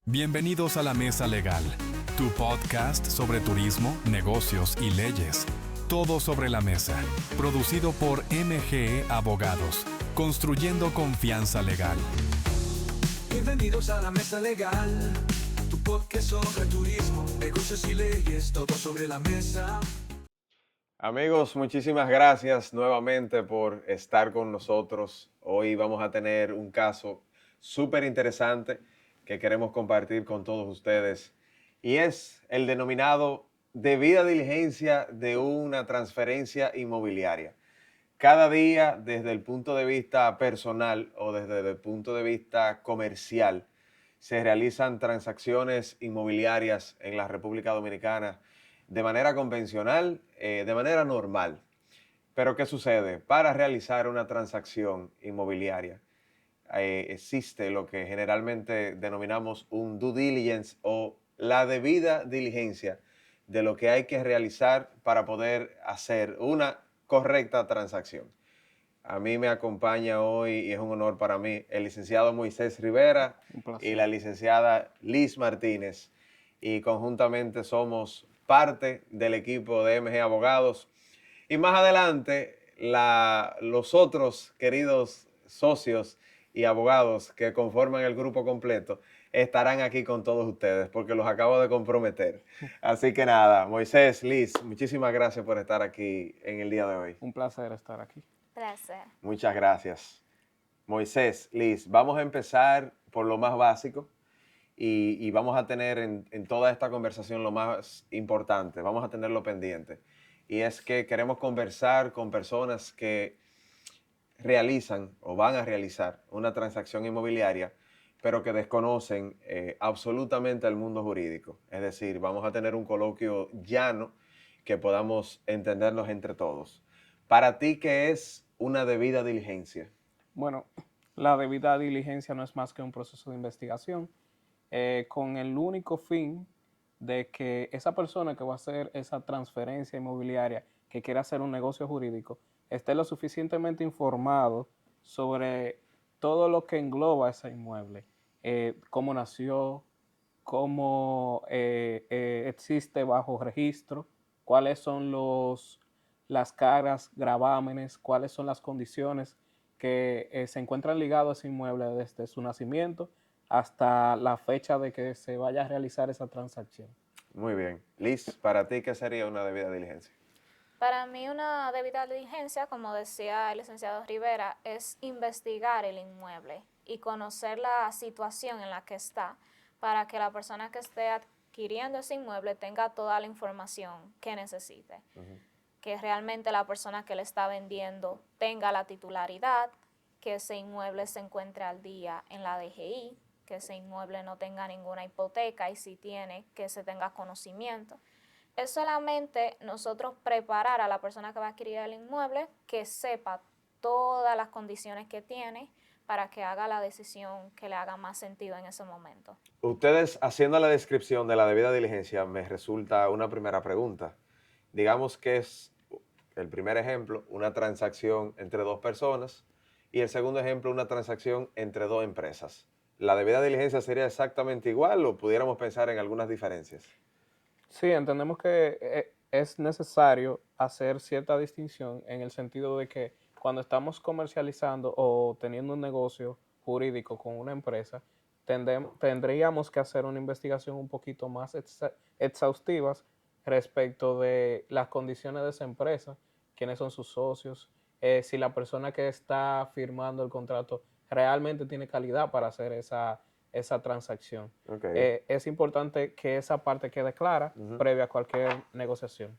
Bienvenidos a La Mesa Legal, tu podcast sobre turismo, negocios y leyes. Todo sobre la mesa, producido por MGE Abogados, construyendo confianza legal. Bienvenidos a La Mesa Legal, tu podcast sobre turismo, negocios y leyes, todo sobre la mesa. Amigos, muchísimas gracias nuevamente por estar con nosotros. Hoy vamos a tener un caso súper interesante que queremos compartir con todos ustedes y es el denominado debida diligencia de una transferencia inmobiliaria. Cada día, desde el punto de vista personal o desde el punto de vista comercial, se realizan transacciones inmobiliarias en la República Dominicana de manera convencional, de manera normal. Pero ¿qué sucede? Para realizar una transacción inmobiliaria existe lo que generalmente denominamos un due diligence o la debida diligencia de lo que hay que realizar para poder hacer una correcta transacción. A mí me acompaña hoy, y es un honor para mí, el licenciado Moisés Rivera y la licenciada Liz Martínez. Y conjuntamente somos parte del equipo de MG Abogados. Y más adelante, los otros queridos socios y abogados que conforman el grupo completo estarán aquí con todos ustedes porque los acabo de comprometer. Así que nada, Moisés, Liz, muchísimas gracias por estar aquí en el día de hoy. Un placer estar aquí. Placer. Muchas gracias. Moisés, Liz, vamos a empezar por lo más básico y vamos a tener en toda esta conversación lo más importante, vamos a tenerlo pendiente. Y es que queremos conversar con personas que realizan o van a realizar una transacción inmobiliaria, pero que desconocen absolutamente el mundo jurídico. Es decir, vamos a tener un coloquio llano que podamos entendernos entre todos. Para ti, ¿qué es una debida diligencia? Bueno, la debida diligencia no es más que un proceso de investigación con el único fin de que esa persona que va a hacer esa transferencia inmobiliaria, que quiere hacer un negocio jurídico, esté lo suficientemente informado sobre todo lo que engloba ese inmueble, cómo nació, cómo existe bajo registro, cuáles son las cargas, gravámenes, cuáles son las condiciones que se encuentran ligadas a ese inmueble desde su nacimiento hasta la fecha de que se vaya a realizar esa transacción. Muy bien. Liz, ¿para ti qué sería una debida diligencia? Para mí una debida diligencia, como decía el licenciado Rivera, es investigar el inmueble y conocer la situación en la que está para que la persona que esté adquiriendo ese inmueble tenga toda la información que necesite. Que realmente la persona que le está vendiendo tenga la titularidad, que ese inmueble se encuentre al día en la DGI, que ese inmueble no tenga ninguna hipoteca y si tiene, que se tenga conocimiento. Es solamente nosotros preparar a la persona que va a adquirir el inmueble que sepa todas las condiciones que tiene para que haga la decisión que le haga más sentido en ese momento. Ustedes haciendo la descripción de la debida diligencia me resulta una primera pregunta. Digamos que es el primer ejemplo, una transacción entre dos personas y el segundo ejemplo, una transacción entre dos empresas. ¿La debida diligencia sería exactamente igual o pudiéramos pensar en algunas diferencias? Sí, entendemos que es necesario hacer cierta distinción en el sentido de que cuando estamos comercializando o teniendo un negocio jurídico con una empresa, tendríamos que hacer una investigación un poquito más exhaustivas respecto de las condiciones de esa empresa, quiénes son sus socios, si la persona que está firmando el contrato realmente tiene calidad para hacer esa transacción. Okay. Es importante que esa parte quede clara previa a cualquier negociación.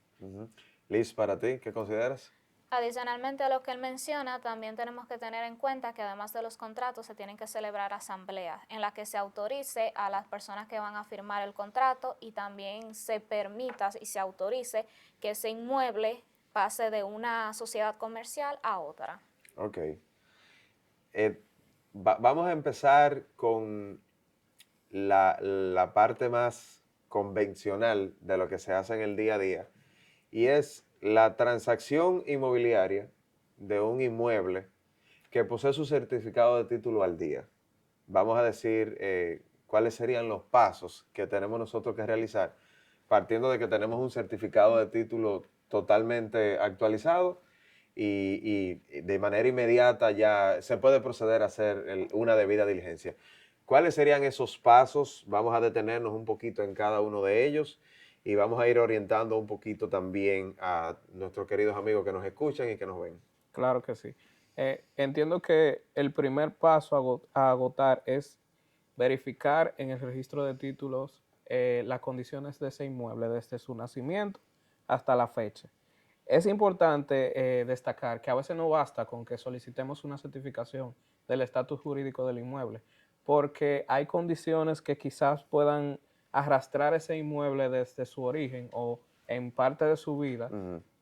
Liz, ¿para ti qué consideras? Adicionalmente a lo que él menciona, también tenemos que tener en cuenta que además de los contratos se tienen que celebrar asambleas en las que se autorice a las personas que van a firmar el contrato y también se permita y se autorice que ese inmueble pase de una sociedad comercial a otra. Ok. Vamos a empezar con la parte más convencional de lo que se hace en el día a día y es la transacción inmobiliaria de un inmueble que posee su certificado de título al día. Vamos a decir cuáles serían los pasos que tenemos nosotros que realizar, partiendo de que tenemos un certificado de título totalmente actualizado y de manera inmediata ya se puede proceder a hacer una debida diligencia. ¿Cuáles serían esos pasos? Vamos a detenernos un poquito en cada uno de ellos y vamos a ir orientando un poquito también a nuestros queridos amigos que nos escuchan y que nos ven. Claro que sí. Entiendo que el primer paso a agotar es verificar en el registro de títulos las condiciones de ese inmueble desde su nacimiento hasta la fecha. Es importante destacar que a veces no basta con que solicitemos una certificación del estatus jurídico del inmueble, porque hay condiciones que quizás puedan arrastrar ese inmueble desde su origen o en parte de su vida,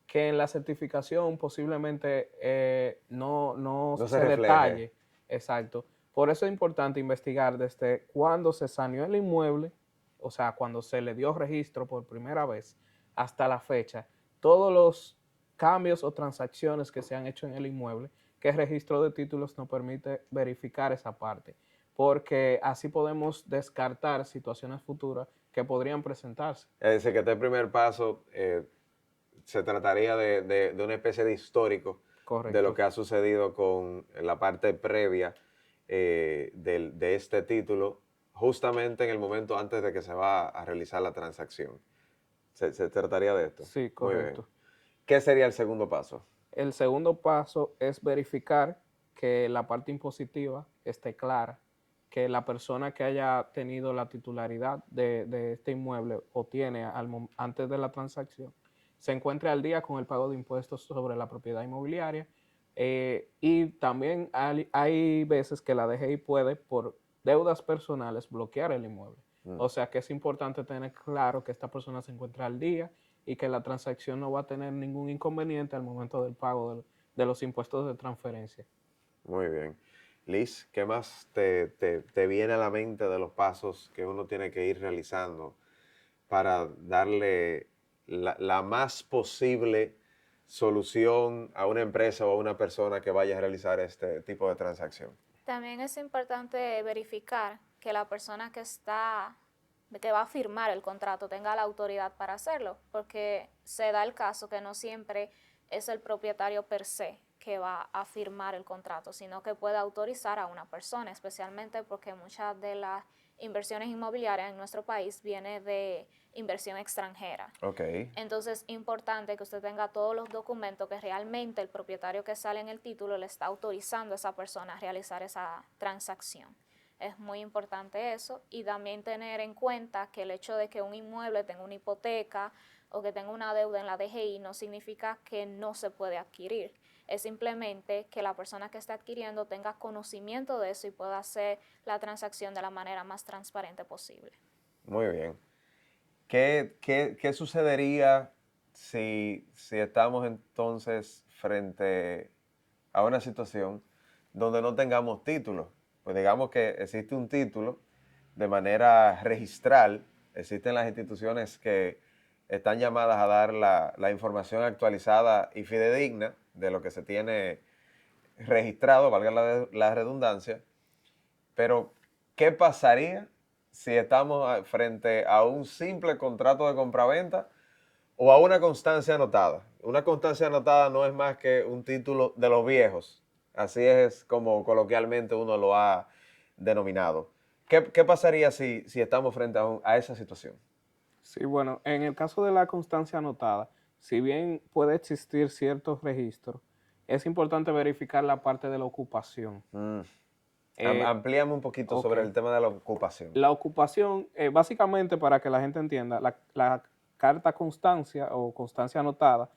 que en la certificación posiblemente no No se se refleje. detalle. Exacto. Por eso es importante investigar desde cuándo se saneó el inmueble, o sea, cuando se le dio registro por primera vez, hasta la fecha, todos los cambios o transacciones que se han hecho en el inmueble, que el registro de títulos nos permite verificar esa parte, porque así podemos descartar situaciones futuras que podrían presentarse. Es decir, que este primer paso se trataría de una especie de histórico Correcto. de lo que ha sucedido con la parte previa de este título, justamente en el momento antes de que se va a realizar la transacción. ¿Se trataría de esto? Sí, Muy bien. correcto. ¿Qué sería el segundo paso? El segundo paso es verificar que la parte impositiva esté clara, que la persona que haya tenido la titularidad de este inmueble o tiene antes de la transacción se encuentre al día con el pago de impuestos sobre la propiedad inmobiliaria. Y también hay veces que la DGI puede, por deudas personales, bloquear el inmueble. O sea que es importante tener claro que esta persona se encuentra al día y que la transacción no va a tener ningún inconveniente al momento del pago de los impuestos de transferencia. Muy bien. Liz, ¿qué más te viene a la mente de los pasos que uno tiene que ir realizando para darle la más posible solución a una empresa o a una persona que vaya a realizar este tipo de transacción? También es importante verificar que la persona que va a firmar el contrato tenga la autoridad para hacerlo, porque se da el caso que no siempre es el propietario per se que va a firmar el contrato, sino que puede autorizar a una persona, especialmente porque muchas de las inversiones inmobiliarias en nuestro país vienen de inversión extranjera. Okay. Entonces es importante que usted tenga todos los documentos que realmente el propietario que sale en el título le está autorizando a esa persona a realizar esa transacción. Es muy importante eso, y también tener en cuenta que el hecho de que un inmueble tenga una hipoteca o que tenga una deuda en la DGI no significa que no se puede adquirir. Es simplemente que la persona que está adquiriendo tenga conocimiento de eso y pueda hacer la transacción de la manera más transparente posible. Muy bien. ¿Qué sucedería si estamos entonces frente a una situación donde no tengamos título? Pues digamos que existe un título de manera registral, existen las instituciones que están llamadas a dar la información actualizada y fidedigna de lo que se tiene registrado, valga la redundancia, pero ¿qué pasaría si estamos frente a un simple contrato de compraventa o a una constancia anotada? Una constancia anotada no es más que un título de los viejos, así es como coloquialmente uno lo ha denominado. ¿Qué pasaría si estamos frente a esa situación? Sí, bueno, en el caso de la constancia anotada, si bien puede existir ciertos registros, es importante verificar la parte de la ocupación. Amplíame un poquito sobre el tema de la ocupación. La ocupación, básicamente para que la gente entienda, la carta constancia o constancia anotada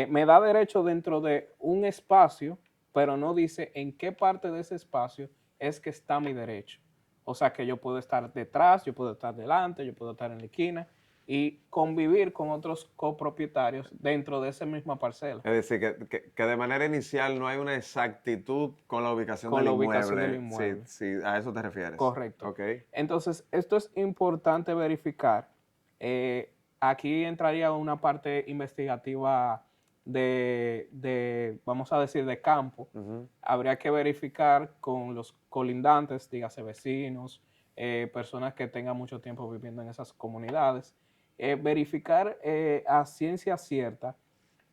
me da derecho dentro de un espacio, pero no dice en qué parte de ese espacio es que está mi derecho. O sea que yo puedo estar detrás, yo puedo estar delante, yo puedo estar en la esquina y convivir con otros copropietarios dentro de esa misma parcela. Es decir, que de manera inicial no hay una exactitud con la ubicación Con del la inmueble. ubicación del inmueble. Sí, a eso te refieres. Correcto. Okay. Entonces, esto es importante verificar. Aquí entraría una parte investigativa vamos a decir, de campo. Habría que verificar con los colindantes, dígase vecinos, personas que tengan mucho tiempo viviendo en esas comunidades. Verificar a ciencia cierta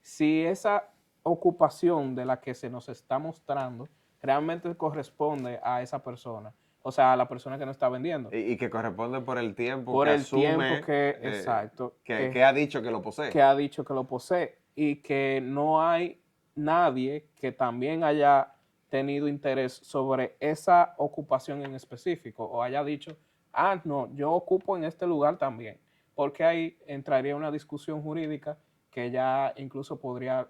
si esa ocupación de la que se nos está mostrando realmente corresponde a esa persona, o sea, a la persona que nos está vendiendo. Y que corresponde por el tiempo Por que el tiempo asume, que, exacto, que ha dicho que lo posee. que ha dicho que lo posee y que no hay nadie que también haya tenido interés sobre esa ocupación en específico o haya dicho, ah, no, yo ocupo en este lugar también, porque ahí entraría una discusión jurídica que ya incluso podría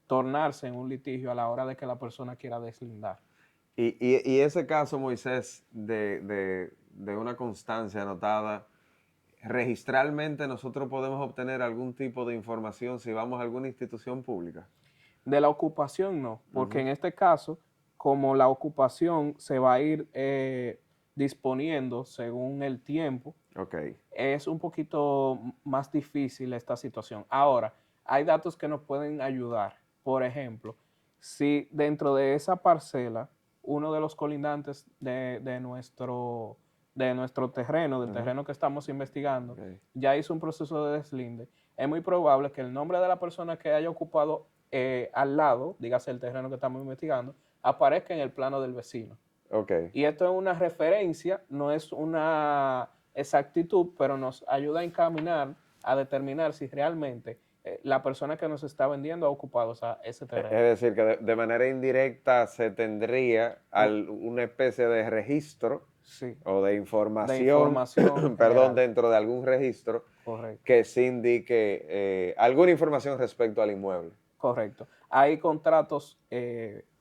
tornarse en un litigio a la hora de que la persona quiera deslindar. Y ese caso, Moisés, de una constancia anotada, registralmente nosotros podemos obtener algún tipo de información si vamos a alguna institución pública. De la ocupación no, porque en este caso, como la ocupación se va a ir disponiendo según el tiempo, Ok. es un poquito más difícil esta situación. Ahora, hay datos que nos pueden ayudar. Por ejemplo, si dentro de esa parcela, uno de los colindantes de nuestro terreno, del terreno que estamos investigando, Ok. ya hizo un proceso de deslinde, es muy probable que el nombre de la persona que haya ocupado al lado, dígase el terreno que estamos investigando, aparezca en el plano del vecino. Ok. Y esto es una referencia, no es una exactitud, pero nos ayuda a encaminar, a determinar si realmente la persona que nos está vendiendo ha ocupado ese Es terreno. decir, que de manera indirecta se tendría una especie de registro Sí, o de de información, información perdón, general. dentro de algún registro Correcto, que se indique alguna información respecto al inmueble. correcto. Hay contratos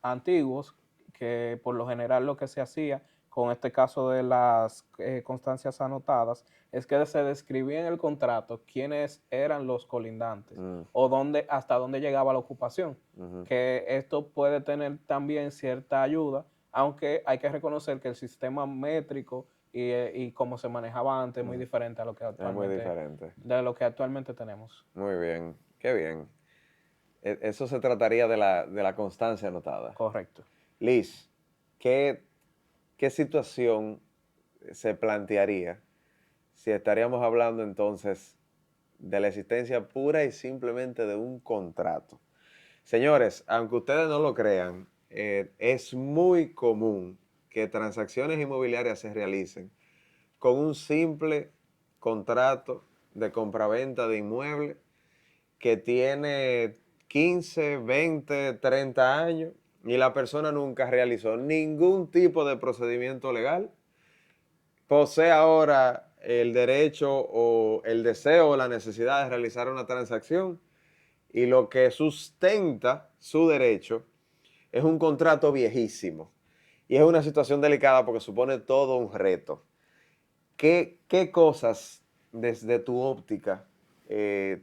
antiguos que por lo general lo que se hacía con este caso de las constancias anotadas es que se describía en el contrato quiénes eran los colindantes o hasta dónde llegaba la ocupación. Que esto puede tener también cierta ayuda, aunque hay que reconocer que el sistema métrico y cómo se manejaba antes es muy diferente a lo que Es muy actualmente, diferente. de lo que actualmente tenemos. Muy bien, qué bien. Eso se trataría de la constancia anotada. Correcto. Liz, ¿qué situación se plantearía si estaríamos hablando entonces de la existencia pura y simplemente de un contrato? Señores, aunque ustedes no lo crean, es muy común que transacciones inmobiliarias se realicen con un simple contrato de compraventa de inmueble que tiene 15, 20, 30 años y la persona nunca realizó ningún tipo de procedimiento legal, posee ahora el derecho o el deseo o la necesidad de realizar una transacción y lo que sustenta su derecho es un contrato viejísimo. Y es una situación delicada porque supone todo un reto. ¿Qué cosas desde tu óptica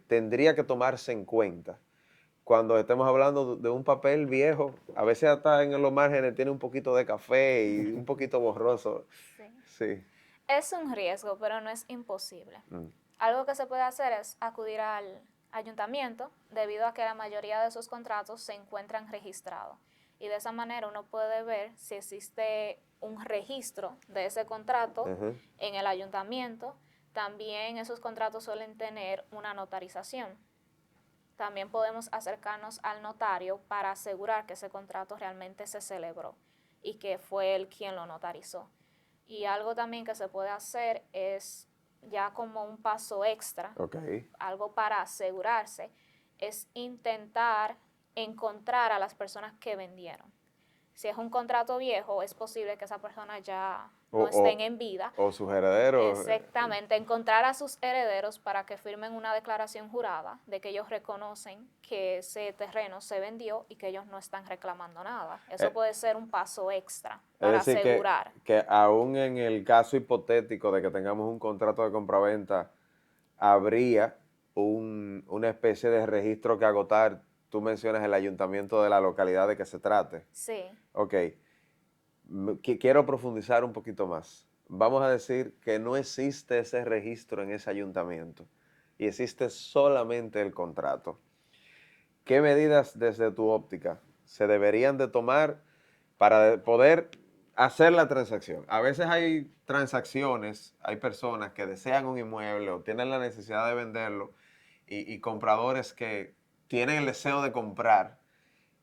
tendría que tomarse en cuenta cuando estemos hablando de un papel viejo? A veces hasta en los márgenes tiene un poquito de café y un poquito borroso. Sí. Sí. Es un riesgo, pero no es imposible. Algo que se puede hacer es acudir al ayuntamiento debido a que la mayoría de esos contratos se encuentran registrados. Y de esa manera uno puede ver si existe un registro de ese contrato en el ayuntamiento. También esos contratos suelen tener una notarización. También podemos acercarnos al notario para asegurar que ese contrato realmente se celebró y que fue él quien lo notarizó. Y algo también que se puede hacer es, ya como un paso extra, algo para asegurarse, es intentar encontrar a las personas que vendieron. Si es un contrato viejo, es posible que esa persona ya no estén en vida. O sus herederos. Exactamente, encontrar a sus herederos para que firmen una declaración jurada de que ellos reconocen que ese terreno se vendió y que ellos no están reclamando nada. Eso puede ser un paso extra para es decir, asegurar. Que aún en el caso hipotético de que tengamos un contrato de compraventa, habría una especie de registro que agotar. Tú mencionas el ayuntamiento de la localidad de que se trate. Sí. Ok. Quiero profundizar un poquito más. Vamos a decir que no existe ese registro en ese ayuntamiento y existe solamente el contrato. ¿Qué medidas desde tu óptica se deberían de tomar para poder hacer la transacción. A veces hay transacciones, hay personas que desean un inmueble o tienen la necesidad de venderlo y compradores que tienen el deseo de comprar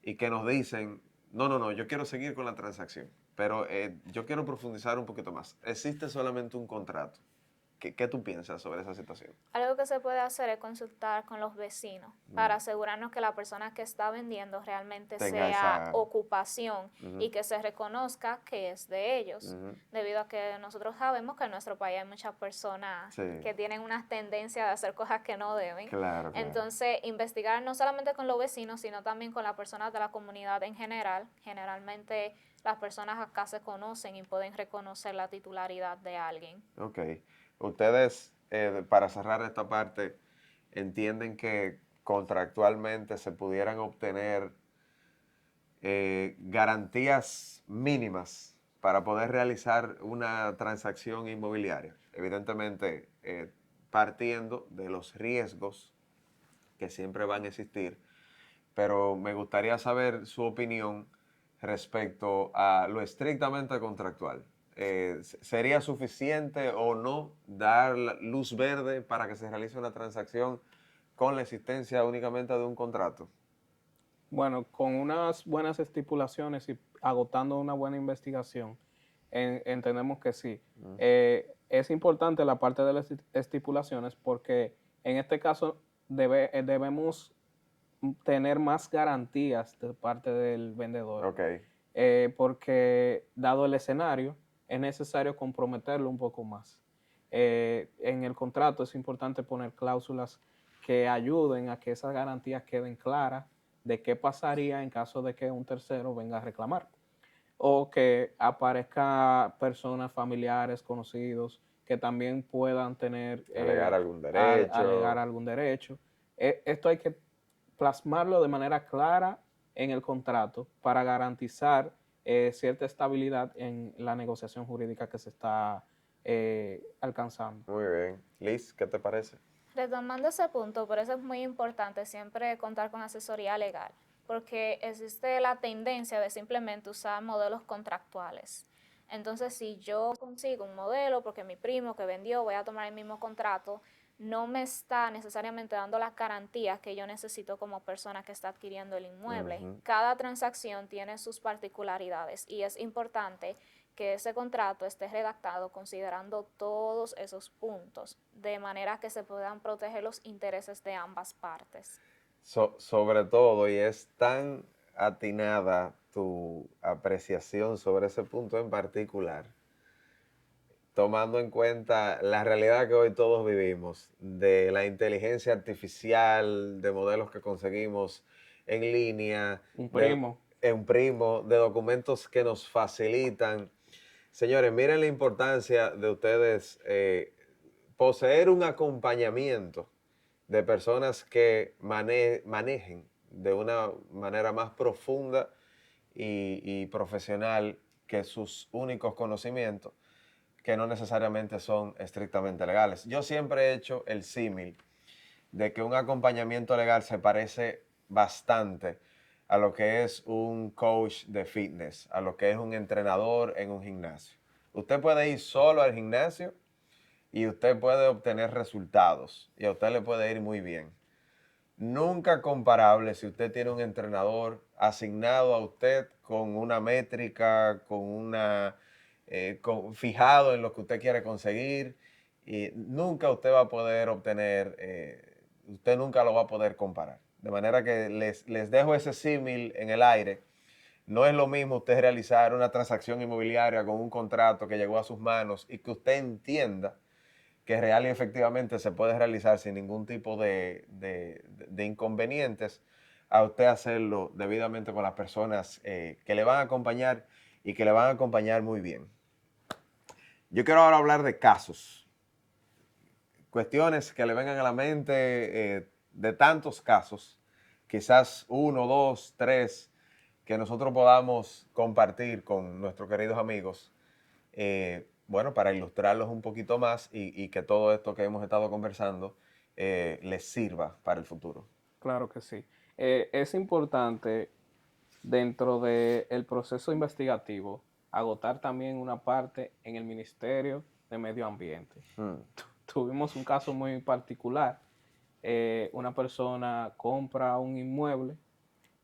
y que nos dicen, no, yo quiero seguir con la transacción, pero yo quiero profundizar un poquito más. Existe solamente un contrato. ¿Qué tú piensas sobre esa situación? Algo que se puede hacer es consultar con los vecinos para asegurarnos que la persona que está vendiendo realmente Tenga sea esa... ocupación y que se reconozca que es de ellos, debido a que nosotros sabemos que en nuestro país hay muchas personas Sí. que tienen una tendencia de hacer cosas que no deben. Claro. Entonces, investigar no solamente con los vecinos, sino también con las personas de la comunidad en general. Generalmente las personas acá se conocen y pueden reconocer la titularidad de alguien. Ok. Ustedes, para cerrar esta parte, entienden que contractualmente se pudieran obtener garantías mínimas para poder realizar una transacción inmobiliaria. Evidentemente, partiendo de los riesgos que siempre van a existir, pero me gustaría saber su opinión respecto a lo estrictamente contractual. ¿Sería suficiente o no dar luz verde para que se realice una transacción con la existencia únicamente de un contrato? Bueno, con unas buenas estipulaciones y agotando una buena investigación, entendemos que sí. Es importante la parte de las estipulaciones porque en este caso debemos tener más garantías de parte del vendedor. Ok. Porque dado el escenario, es necesario comprometerlo un poco más. En el contrato es importante poner cláusulas que ayuden a que esas garantías queden claras de qué pasaría en caso de que un tercero venga a reclamar o que aparezca personas familiares, conocidos, que también puedan tener Alegar algún derecho. alegar algún derecho. Esto hay que plasmarlo de manera clara en el contrato para garantizar cierta estabilidad en la negociación jurídica que se está alcanzando. Muy bien. Liz, ¿qué te parece? Retomando ese punto, por eso es muy importante siempre contar con asesoría legal, porque existe la tendencia de simplemente usar modelos contractuales. Entonces, si yo consigo un modelo porque mi primo que vendió voy a tomar el mismo contrato, no me está necesariamente dando las garantías que yo necesito como persona que está adquiriendo el inmueble. Cada transacción tiene sus particularidades y es importante que ese contrato esté redactado considerando todos esos puntos, de manera que se puedan proteger los intereses de ambas partes. Sobre todo, y es tan atinada tu apreciación sobre ese punto en particular, tomando en cuenta la realidad que hoy todos vivimos, de la inteligencia artificial, de modelos que conseguimos en línea, Un primo. de documentos que nos facilitan. Señores, miren la importancia de ustedes poseer un acompañamiento de personas que manejen de una manera más profunda y profesional que sus únicos conocimientos, que no necesariamente son estrictamente legales. Yo siempre he hecho el símil de que un acompañamiento legal se parece bastante a lo que es un coach de fitness, a lo que es un entrenador en un gimnasio. Usted puede ir solo al gimnasio y usted puede obtener resultados y a usted le puede ir muy bien. Nunca comparable si usted tiene un entrenador asignado a usted con una métrica, fijado en lo que usted quiere conseguir, y nunca usted va a poder obtener, usted nunca lo va a poder comparar. De manera que les dejo ese símil en el aire. No es lo mismo usted realizar una transacción inmobiliaria con un contrato que llegó a sus manos y que usted entienda que real y efectivamente se puede realizar sin ningún tipo de inconvenientes, a usted hacerlo debidamente con las personas que le van a acompañar y que le van a acompañar muy bien. Yo quiero ahora hablar de casos, cuestiones que le vengan a la mente de tantos casos, quizás 1, 2, 3, que nosotros podamos compartir con nuestros queridos amigos, bueno, para ilustrarlos un poquito más y que todo esto que hemos estado conversando les sirva para el futuro. Claro que sí. Es importante dentro del proceso investigativo agotar también una parte en el Ministerio de Medio Ambiente. Tuvimos un caso muy particular. Una persona compra un inmueble.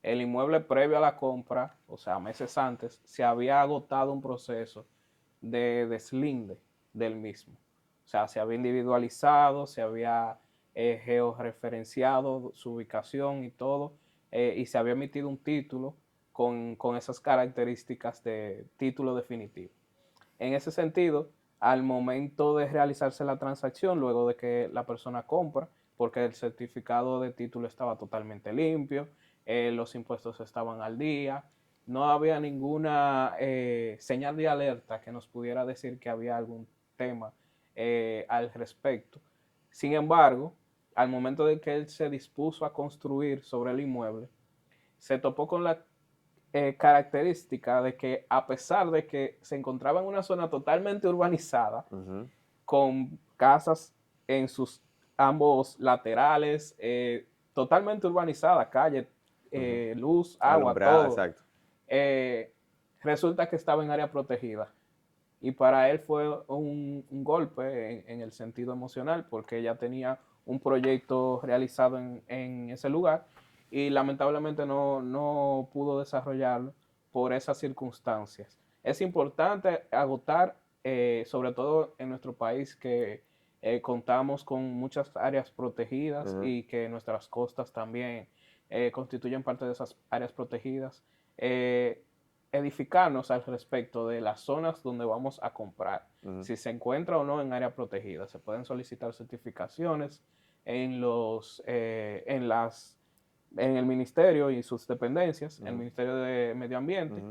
El inmueble previo a la compra, o sea, meses antes, se había agotado un proceso de deslinde del mismo. O sea, se había individualizado, se había georreferenciado su ubicación y todo, y se había emitido un título con esas características de título definitivo. En ese sentido, al momento de realizarse la transacción, luego de que la persona compra, porque el certificado de título estaba totalmente limpio, los impuestos estaban al día, no había ninguna señal de alerta que nos pudiera decir que había algún tema al respecto. Sin embargo, al momento de que él se dispuso a construir sobre el inmueble, se topó con la característica de que a pesar de que se encontraba en una zona totalmente urbanizada, con casas en sus ambos laterales, totalmente urbanizada, calle, luz, agua, Alumbrada, todo, exacto. resulta que estaba en área protegida. Y para él fue un golpe en el sentido emocional, porque ya tenía un proyecto realizado en ese lugar y lamentablemente no pudo desarrollarlo por esas circunstancias. Es importante agotar, sobre todo en nuestro país, que contamos con muchas áreas protegidas y que nuestras costas también constituyen parte de esas áreas protegidas. Edificarnos al respecto de las zonas donde vamos a comprar, si se encuentra o no en área protegida. Se pueden solicitar certificaciones en en el ministerio y sus dependencias, el Ministerio de Medio Ambiente,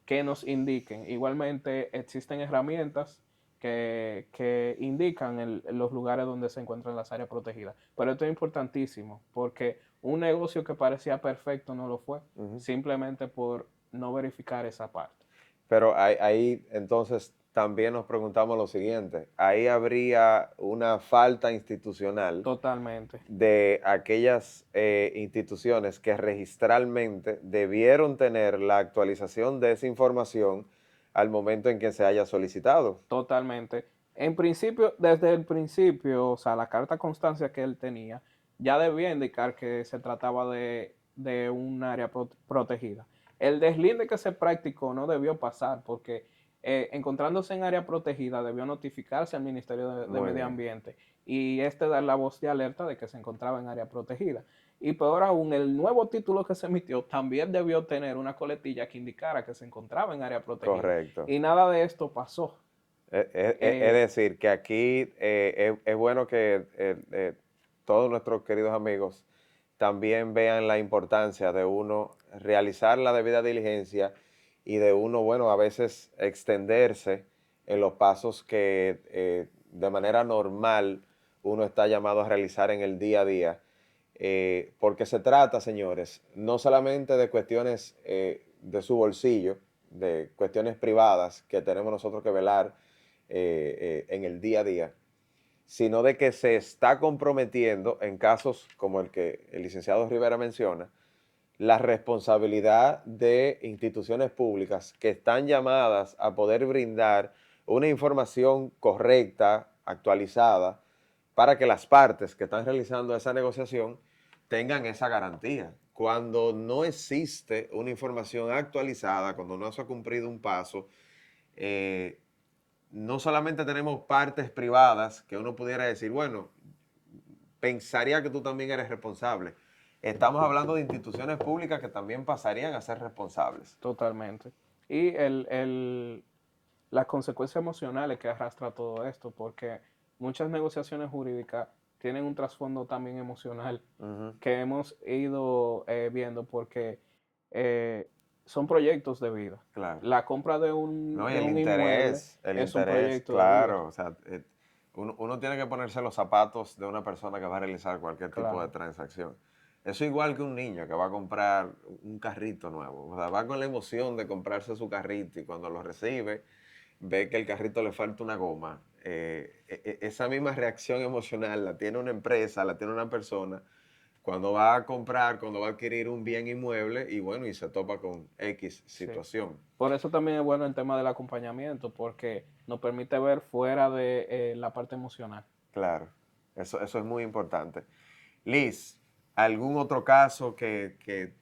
que nos indiquen. Igualmente existen herramientas que indican los lugares donde se encuentran las áreas protegidas. Pero esto es importantísimo porque un negocio que parecía perfecto no lo fue, simplemente por no verificar esa parte. Pero ahí entonces también nos preguntamos lo siguiente, ahí habría una falta institucional Totalmente. de aquellas instituciones que registralmente debieron tener la actualización de esa información al momento en que se haya solicitado. Totalmente. En principio, desde el principio, o sea, la carta constancia que él tenía, ya debía indicar que se trataba de un área protegida. El deslinde que se practicó no debió pasar porque encontrándose en área protegida debió notificarse al Ministerio de Muy Medio bien. Ambiente y dar la voz de alerta de que se encontraba en área protegida. Y peor aún, el nuevo título que se emitió también debió tener una coletilla que indicara que se encontraba en área protegida. Correcto. Y nada de esto pasó. Es decir, que aquí es bueno que todos nuestros queridos amigos también vean la importancia de uno realizar la debida diligencia y de uno, bueno, a veces extenderse en los pasos que de manera normal uno está llamado a realizar en el día a día. Porque se trata, señores, no solamente de cuestiones de su bolsillo, de cuestiones privadas que tenemos nosotros que velar en el día a día, sino de que se está comprometiendo en casos como el que el licenciado Rivera menciona, la responsabilidad de instituciones públicas que están llamadas a poder brindar una información correcta, actualizada, para que las partes que están realizando esa negociación tengan esa garantía. Cuando no existe una información actualizada, cuando no se ha cumplido un paso, no solamente tenemos partes privadas que uno pudiera decir, bueno, pensaría que tú también eres responsable. Estamos hablando de instituciones públicas que también pasarían a ser responsables. Totalmente. Y las consecuencias emocionales que arrastra todo esto, porque muchas negociaciones jurídicas tienen un trasfondo también emocional que hemos ido viendo porque son proyectos de vida. Claro. La compra de un, No, y de el un inmueble interés, es un proyecto de vida. claro. O sea, uno tiene que ponerse los zapatos de una persona que va a realizar cualquier tipo Claro. de transacción. Eso igual que un niño que va a comprar un carrito nuevo. O sea, va con la emoción de comprarse su carrito y cuando lo recibe, ve que el carrito le falta una goma. Esa misma reacción emocional la tiene una empresa, la tiene una persona cuando va a comprar, cuando va a adquirir un bien inmueble y bueno, y se topa con X situación. Por eso también es bueno el tema del acompañamiento, porque nos permite ver fuera de la parte emocional. Claro, eso es muy importante. Liz, ¿algún otro caso que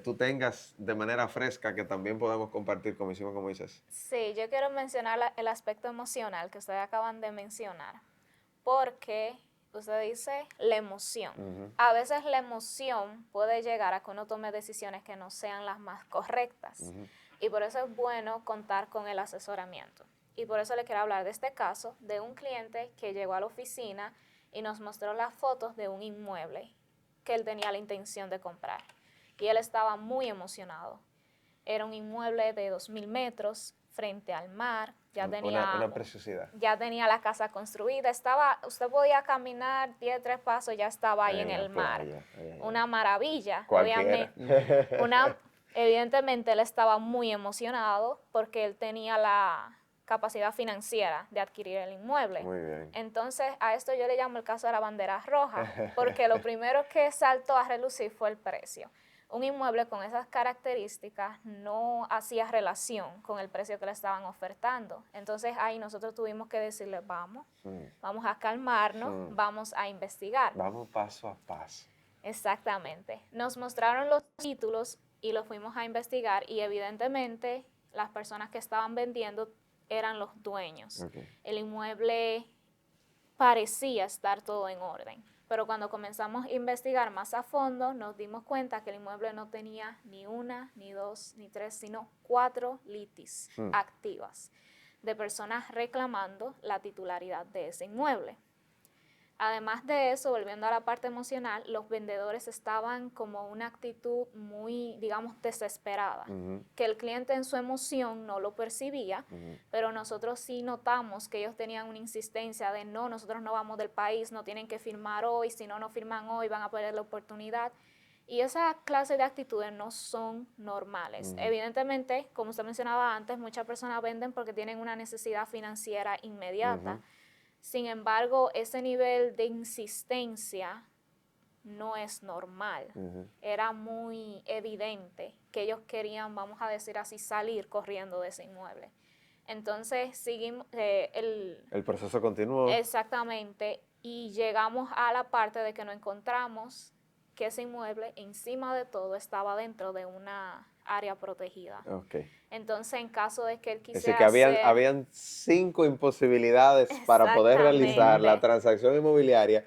tú tengas de manera fresca que también podamos compartir como hicimos, como dices? Sí, yo quiero mencionar el aspecto emocional que ustedes acaban de mencionar, porque usted dice la emoción. A veces la emoción puede llegar a que uno tome decisiones que no sean las más correctas. Y por eso es bueno contar con el asesoramiento. Y por eso le quiero hablar de este caso de un cliente que llegó a la oficina y nos mostró las fotos de un inmueble que él tenía la intención de comprar. Y él estaba muy emocionado. Era un inmueble de 2.000 metros frente al mar. Ya tenía Una preciosidad. Ya tenía la casa construida. Usted podía caminar 10, 3 pasos, ya estaba ahí en el mar. Una maravilla. Cualquiera. Evidentemente él estaba muy emocionado porque él tenía la capacidad financiera de adquirir el inmueble. Muy bien. Entonces, a esto yo le llamo el caso de la bandera roja, porque lo primero que saltó a relucir fue el precio. Un inmueble con esas características no hacía relación con el precio que le estaban ofertando. Entonces, ahí nosotros tuvimos que decirle, vamos a calmarnos, vamos a investigar. Vamos paso a paso. Exactamente. Nos mostraron los títulos y los fuimos a investigar y evidentemente las personas que estaban vendiendo eran los dueños. Okay. El inmueble parecía estar todo en orden, pero cuando comenzamos a investigar más a fondo nos dimos cuenta que el inmueble no tenía ni 1, ni 2, ni 3, sino 4 litis activas de personas reclamando la titularidad de ese inmueble. Además de eso, volviendo a la parte emocional, los vendedores estaban como una actitud muy, digamos, desesperada, que el cliente en su emoción no lo percibía, pero nosotros sí notamos que ellos tenían una insistencia de no, nosotros no vamos del país, no tienen que firmar hoy, si no firman hoy van a perder la oportunidad. Y esa clase de actitudes no son normales. Evidentemente, como usted mencionaba antes, muchas personas venden porque tienen una necesidad financiera inmediata. Sin embargo, ese nivel de insistencia no es normal. Era muy evidente que ellos querían, vamos a decir así, salir corriendo de ese inmueble. Entonces, seguimos el proceso continuó. Exactamente. Y llegamos a la parte de que nos encontramos que ese inmueble, encima de todo, estaba dentro de una área protegida. Okay. Entonces, en caso de que él quisiera es decir, que habían 5 imposibilidades para poder realizar la transacción inmobiliaria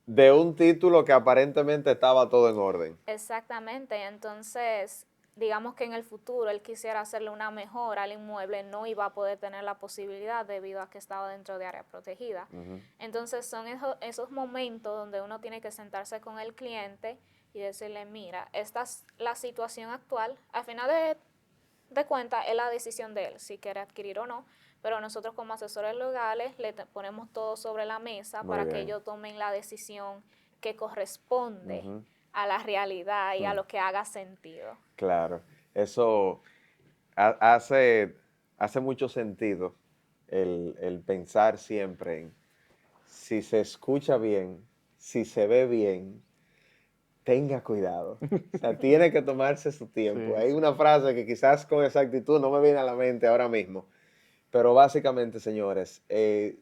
de un título que aparentemente estaba todo en orden. Exactamente. Entonces, digamos que en el futuro él quisiera hacerle una mejora al inmueble, no iba a poder tener la posibilidad debido a que estaba dentro de área protegida. Entonces, son esos momentos donde uno tiene que sentarse con el cliente y decirle, mira, esta es la situación actual. Al final de cuentas, es la decisión de él, si quiere adquirir o no, pero nosotros como asesores legales le ponemos todo sobre la mesa para que ellos tomen la decisión que corresponde a la realidad y a lo que haga sentido. Claro, eso hace mucho sentido el pensar siempre en si se escucha bien, si se ve bien, tenga cuidado. O sea, tiene que tomarse su tiempo. Hay una frase que quizás con exactitud no me viene a la mente ahora mismo, pero básicamente, señores,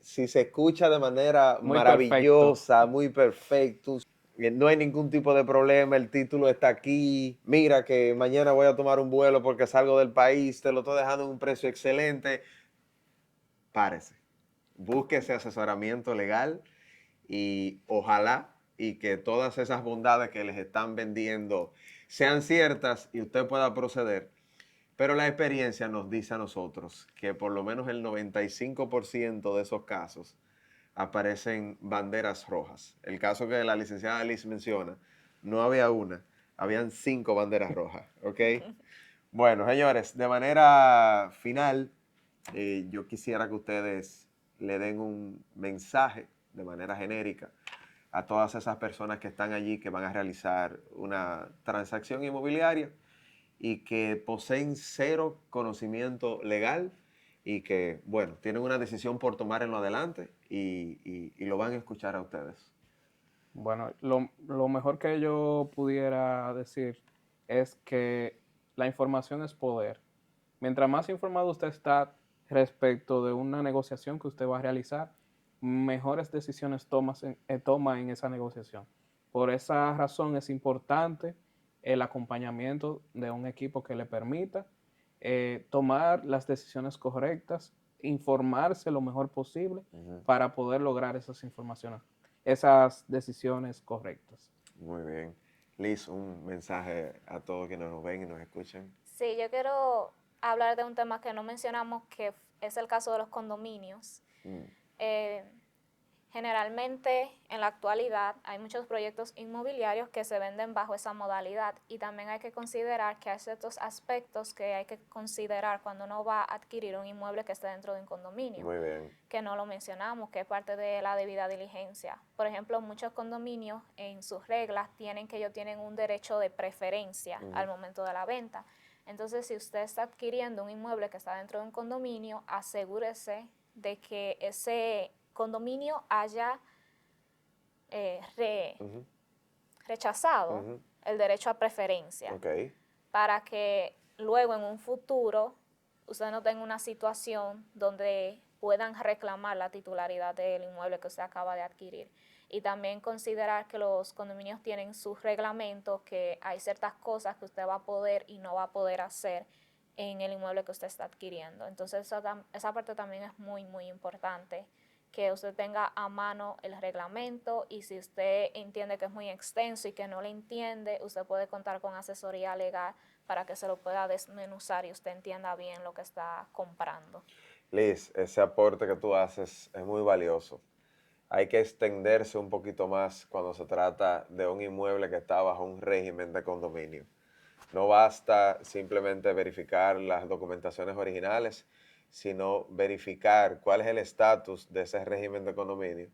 si se escucha de manera muy maravillosa, muy perfecto, no hay ningún tipo de problema, el título está aquí, mira que mañana voy a tomar un vuelo porque salgo del país, te lo estoy dejando en un precio excelente, párese, busque ese asesoramiento legal y ojalá y que todas esas bondades que les están vendiendo sean ciertas y usted pueda proceder. Pero la experiencia nos dice a nosotros que por lo menos el 95% de esos casos aparecen banderas rojas. El caso que la licenciada Liz menciona, no había una, habían 5 banderas rojas, ¿ok? Bueno, señores, de manera final, yo quisiera que ustedes le den un mensaje de manera genérica a todas esas personas que están allí, que van a realizar una transacción inmobiliaria y que poseen 0 conocimiento legal y que, bueno, tienen una decisión por tomar en lo adelante y lo van a escuchar a ustedes. Bueno, lo mejor que yo pudiera decir es que la información es poder. Mientras más informado usted está respecto de una negociación que usted va a realizar, mejores decisiones toma en esa negociación. Por esa razón es importante el acompañamiento de un equipo que le permita tomar las decisiones correctas, informarse lo mejor posible para poder lograr esas informaciones, esas decisiones correctas. Muy bien. Liz, un mensaje a todos quienes nos ven y nos escuchan. Sí, yo quiero hablar de un tema que no mencionamos, que es el caso de los condominios. Eh, Generalmente, en la actualidad, hay muchos proyectos inmobiliarios que se venden bajo esa modalidad y también hay que considerar que hay ciertos aspectos que hay que considerar cuando uno va a adquirir un inmueble que esté dentro de un condominio. Muy bien. Que no lo mencionamos, que es parte de la debida diligencia. Por ejemplo, muchos condominios en sus reglas ellos tienen un derecho de preferencia al momento de la venta. Entonces, si usted está adquiriendo un inmueble que está dentro de un condominio, asegúrese de que ese condominio haya rechazado el derecho a preferencia, Ok. para que luego en un futuro usted no tenga una situación donde puedan reclamar la titularidad del inmueble que usted acaba de adquirir. Y también considerar que los condominios tienen sus reglamentos, que hay ciertas cosas que usted va a poder y no va a poder hacer en el inmueble que usted está adquiriendo. Entonces esa parte también es muy, muy importante, que usted tenga a mano el reglamento, y si usted entiende que es muy extenso y que no le entiende, usted puede contar con asesoría legal para que se lo pueda desmenuzar y usted entienda bien lo que está comprando. Liz, ese aporte que tú haces es muy valioso. Hay que extenderse un poquito más cuando se trata de un inmueble que está bajo un régimen de condominio. No basta simplemente verificar las documentaciones originales, sino verificar cuál es el estatus de ese régimen de condominio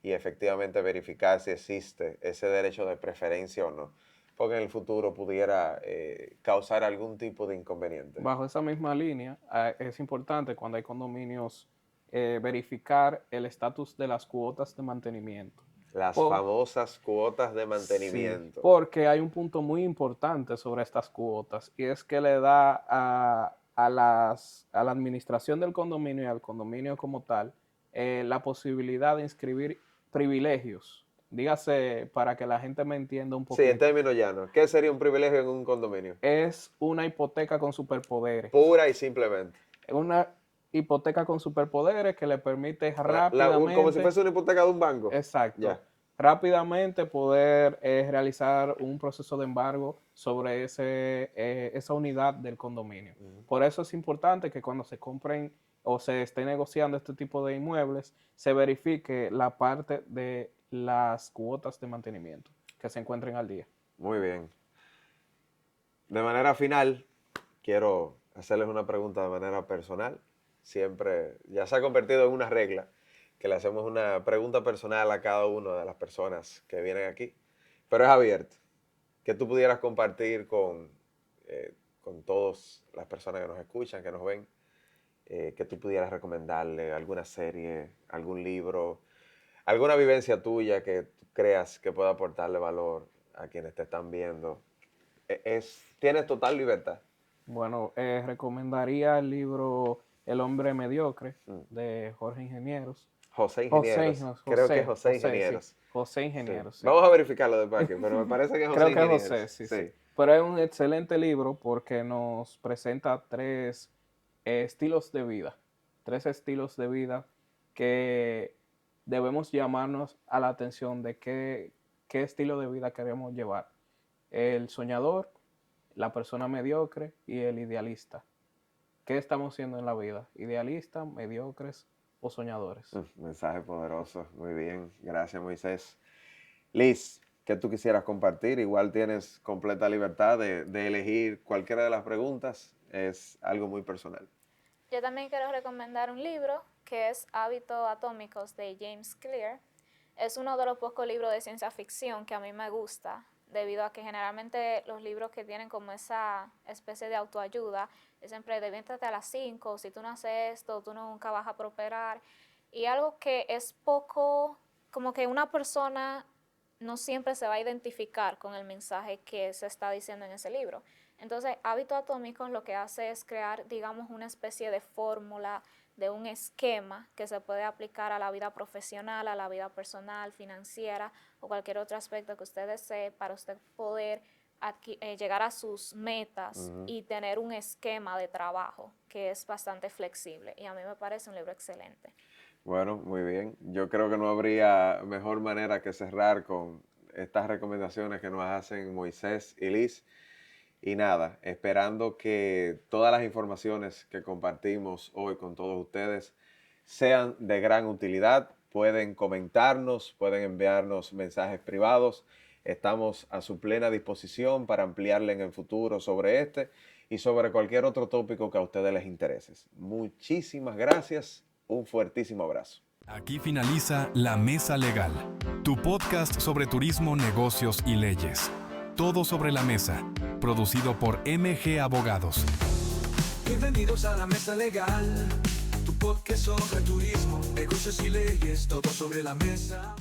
y efectivamente verificar si existe ese derecho de preferencia o no, porque en el futuro pudiera causar algún tipo de inconveniente. Bajo esa misma línea, es importante cuando hay condominios verificar el estatus de las cuotas de mantenimiento. Las famosas cuotas de mantenimiento. Sí, porque hay un punto muy importante sobre estas cuotas, y es que le da a la administración del condominio y al condominio como tal la posibilidad de inscribir privilegios. Dígase, para que la gente me entienda un Sí, en poquito. términos llanos. ¿Qué sería un privilegio en un condominio? Es una hipoteca con superpoderes. Pura y simplemente. Una hipoteca con superpoderes que le permite Como si rápidamente, fuese una hipoteca de un banco. exacto, Ya. rápidamente poder realizar un proceso de embargo sobre esa unidad del condominio. Por eso es importante que cuando se compren o se esté negociando este tipo de inmuebles, se verifique la parte de las cuotas de mantenimiento que se encuentren al día. Muy bien. De manera final, quiero hacerles una pregunta de manera personal. Siempre, ya se ha convertido en una regla que le hacemos una pregunta personal a cada una de las personas que vienen aquí, pero es abierto. Que tú pudieras compartir con todas las personas que nos escuchan, que nos ven, que tú pudieras recomendarle alguna serie, algún libro, alguna vivencia tuya que tú creas que pueda aportarle valor a quienes te están viendo. Tienes total libertad. Bueno, recomendaría el libro El hombre mediocre de Jorge Ingenieros. José Ingenieros. Creo que es José Ingenieros. Sí, José Ingenieros. Sí. Sí. Vamos a verificarlo después aquí, pero me parece que es José Creo que es Ingenieros. José, sí. Pero es un excelente libro porque nos presenta tres estilos de vida. Tres estilos de vida que debemos llamarnos a la atención de qué estilo de vida queremos llevar. El soñador, la persona mediocre y el idealista. ¿Qué estamos siendo en la vida? ¿Idealistas, mediocres o soñadores? Mensaje poderoso. Muy bien. Gracias, Moisés. Liz, ¿qué tú quisieras compartir? Igual tienes completa libertad de elegir cualquiera de las preguntas. Es algo muy personal. Yo también quiero recomendar un libro que es Hábitos Atómicos de James Clear. Es uno de los pocos libros de ciencia ficción que a mí me gusta, debido a que generalmente los libros que tienen como esa especie de autoayuda es siempre de levántate a las 5, si tú no haces esto, tú nunca vas a prosperar. Y algo que es poco, como que una persona no siempre se va a identificar con el mensaje que se está diciendo en ese libro. Entonces, Hábitos Atómicos lo que hace es crear, digamos, una especie de fórmula, de un esquema que se puede aplicar a la vida profesional, a la vida personal, financiera o cualquier otro aspecto que usted desee para usted poder llegar a sus metas y tener un esquema de trabajo que es bastante flexible. Y a mí me parece un libro excelente. Bueno, muy bien. Yo creo que no habría mejor manera que cerrar con estas recomendaciones que nos hacen Moisés y Liz. Y nada, esperando que todas las informaciones que compartimos hoy con todos ustedes sean de gran utilidad. Pueden comentarnos, pueden enviarnos mensajes privados. Estamos a su plena disposición para ampliarle en el futuro sobre este y sobre cualquier otro tópico que a ustedes les interese. Muchísimas gracias. Un fuertísimo abrazo. Aquí finaliza La Mesa Legal, tu podcast sobre turismo, negocios y leyes. Todo sobre la mesa, producido por MG Abogados. Bienvenidos a La Mesa Legal, tu podcast sobre turismo, negocios y leyes, todo sobre la mesa.